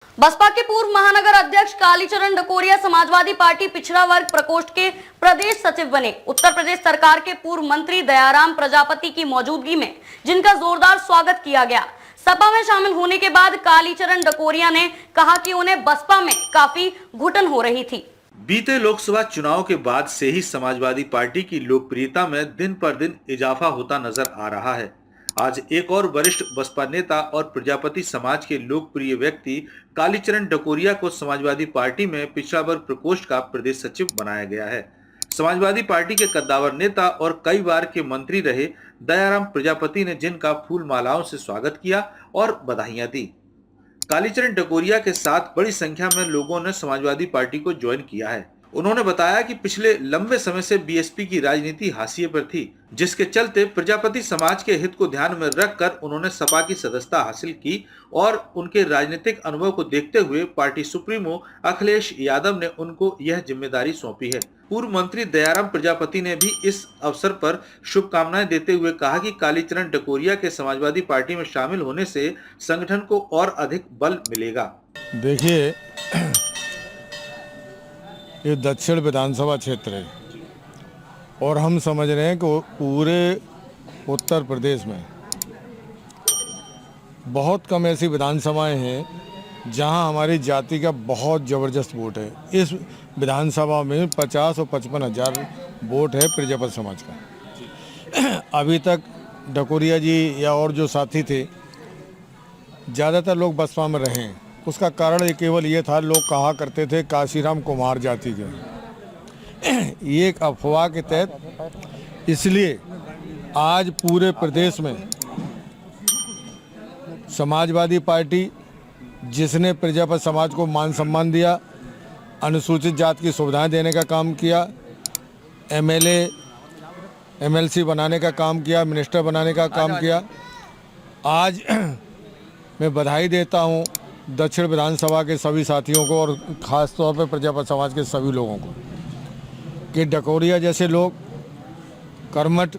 बसपा के पूर्व महानगर अध्यक्ष कालीचरण डकोरिया समाजवादी पार्टी पिछड़ा वर्ग प्रकोष्ठ के प्रदेश सचिव बने। उत्तर प्रदेश सरकार के पूर्व मंत्री दयाराम प्रजापति की मौजूदगी में जिनका जोरदार स्वागत किया गया। सपा में शामिल होने के बाद कालीचरण डकोरिया ने कहा कि उन्हें बसपा में काफी घुटन हो रही थी। बीते लोकसभा चुनाव के बाद से ही समाजवादी पार्टी की लोकप्रियता में दिन पर दिन इजाफा होता नजर आ रहा है। आज एक और वरिष्ठ बसपा नेता और प्रजापति समाज के लोकप्रिय व्यक्ति कालीचरण डकोरिया को समाजवादी पार्टी में पिछड़ा वर्ग प्रकोष्ठ का प्रदेश सचिव बनाया गया है। समाजवादी पार्टी के कद्दावर नेता और कई बार के मंत्री रहे दयाराम प्रजापति ने जिनका फूल मालाओं से स्वागत किया और बधाइयां दी। कालीचरण डकोरिया के साथ बड़ी संख्या में लोगों ने समाजवादी पार्टी को ज्वाइन किया है। उन्होंने बताया कि पिछले लंबे समय से बीएसपी की राजनीति हाशिए पर थी, जिसके चलते प्रजापति समाज के हित को ध्यान में रखकर उन्होंने सपा की सदस्यता हासिल की और उनके राजनीतिक अनुभव को देखते हुए पार्टी सुप्रीमो अखिलेश यादव ने उनको यह जिम्मेदारी सौंपी है। पूर्व मंत्री दयाराम प्रजापति ने भी इस अवसर पर शुभकामनाएं देते हुए कहा कि कालीचरण डकोरिया के समाजवादी पार्टी में शामिल होने से संगठन को और अधिक बल मिलेगा। देखिए, ये दक्षिण विधानसभा क्षेत्र है और हम समझ रहे हैं कि पूरे उत्तर प्रदेश में बहुत कम ऐसी विधानसभाएं हैं जहां हमारी जाति का बहुत ज़बरदस्त वोट है। इस विधानसभा में 50 और 55 हज़ार वोट है प्रजापति समाज का। अभी तक डकोरिया जी या और जो साथी थे ज़्यादातर लोग बसपा में रहे हैं। उसका कारण केवल ये था, लोग कहा करते थे काशीराम कुमार जाति के। ये एक अफवाह के तहत, इसलिए आज पूरे प्रदेश में समाजवादी पार्टी जिसने प्रजापति समाज को मान सम्मान दिया, अनुसूचित जाति की सुविधाएं देने का काम किया, एमएलए एमएलसी बनाने का काम किया, मिनिस्टर बनाने का काम किया। आज मैं बधाई देता हूं दक्षिण विधानसभा के सभी साथियों को और ख़ास तौर पर प्रजापति समाज के सभी लोगों को कि डकोरिया जैसे लोग कर्मठ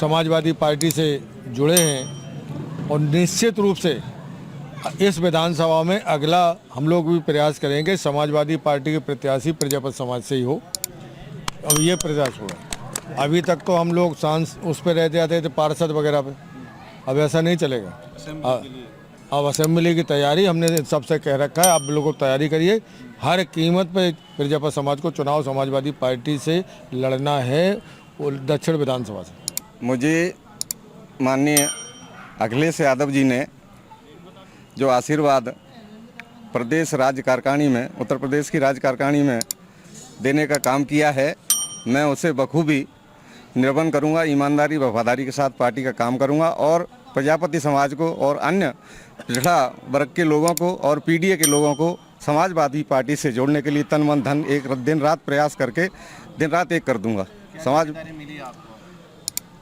समाजवादी पार्टी से जुड़े हैं और निश्चित रूप से इस विधानसभा में अगला हम लोग भी प्रयास करेंगे समाजवादी पार्टी के प्रत्याशी प्रजापति समाज से ही हो। अब ये प्रयास हुआ। अभी तक तो हम लोग उस पर रहते आते थे पार्षद वगैरह पे, अब ऐसा नहीं चलेगा। अब असेंबली की तैयारी हमने सबसे कह रखा है, आप लोगों को तैयारी करिए। हर कीमत पे प्रजापति समाज को चुनाव समाजवादी पार्टी से लड़ना है और दक्षिण विधानसभा से। मुझे माननीय अखिलेश यादव जी ने जो आशीर्वाद प्रदेश राज्य कार्यकारिणी में, उत्तर प्रदेश की राज्य कार्यकारिणी में देने का काम किया है, मैं उसे बखूबी निर्वहन करूंगा। ईमानदारी वफादारी के साथ पार्टी का काम करूंगा और प्रजापति समाज को और अन्य पिछड़ा वर्ग के लोगों को और पीडीए के लोगों को समाजवादी पार्टी से जोड़ने के लिए तन मन धन एक दिन रात प्रयास करके दिन रात एक कर दूंगा। समाज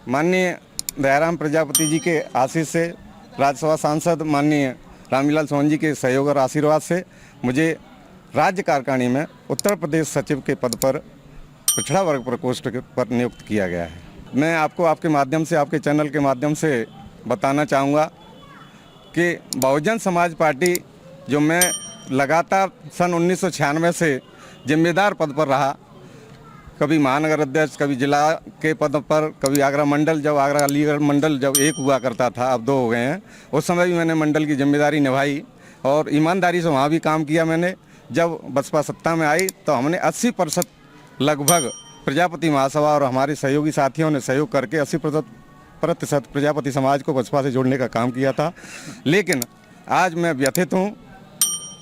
माननीय दयाराम प्रजापति जी के आशीष से, राज्यसभा सांसद माननीय रामविलास सोहन जी के सहयोग और आशीर्वाद से मुझे राज्य कार्यकारिणी में उत्तर प्रदेश सचिव के पद पर पिछड़ा वर्ग प्रकोष्ठ पर नियुक्त किया गया है। मैं आपको आपके माध्यम से, आपके चैनल के माध्यम से बताना चाहूँगा कि बहुजन समाज पार्टी जो मैं लगातार सन 1996 से जिम्मेदार पद पर रहा, कभी महानगर अध्यक्ष, कभी जिला के पद पर, कभी आगरा मंडल, जब आगरा अलीगढ़ मंडल जब एक हुआ करता था, अब 2 हो गए हैं, उस समय भी मैंने मंडल की जिम्मेदारी निभाई और ईमानदारी से वहाँ भी काम किया मैंने। जब बसपा सत्ता में आई तो हमने 80% लगभग प्रजापति महासभा और हमारे सहयोगी साथियों ने सहयोग करके 80% प्रजापति समाज को बसपा से जोड़ने का काम किया था। लेकिन आज मैं व्यथित हूँ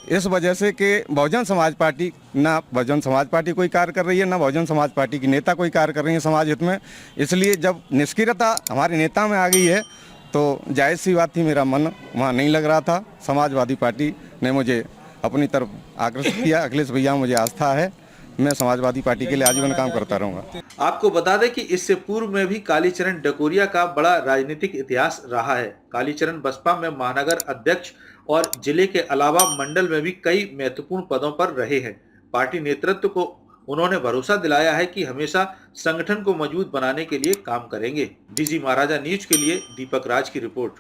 इस वजह से कि बहुजन समाज पार्टी, ना बहुजन समाज पार्टी कोई कार्य कर रही है, ना बहुजन समाज पार्टी की नेता कोई कार्य कर रही है समाज हित में। इसलिए जब निष्क्रियता हमारे नेता में आ गई है तो जायज़ सी बात थी, मेरा मन वहाँ नहीं लग रहा था। समाजवादी पार्टी ने मुझे अपनी तरफ आकर्षित किया। अखिलेश भैया मुझे आस्था है, मैं समाजवादी पार्टी के लिए आजीवन काम करता रहूंगा। आपको बता दें कि इससे पूर्व में भी कालीचरण डकोरिया का बड़ा राजनीतिक इतिहास रहा है। कालीचरण बसपा में महानगर अध्यक्ष और जिले के अलावा मंडल में भी कई महत्वपूर्ण पदों पर रहे हैं। पार्टी नेतृत्व को उन्होंने भरोसा दिलाया है कि हमेशा संगठन को मजबूत बनाने के लिए काम करेंगे। डीजी महाराजा न्यूज के लिए दीपक राज की रिपोर्ट।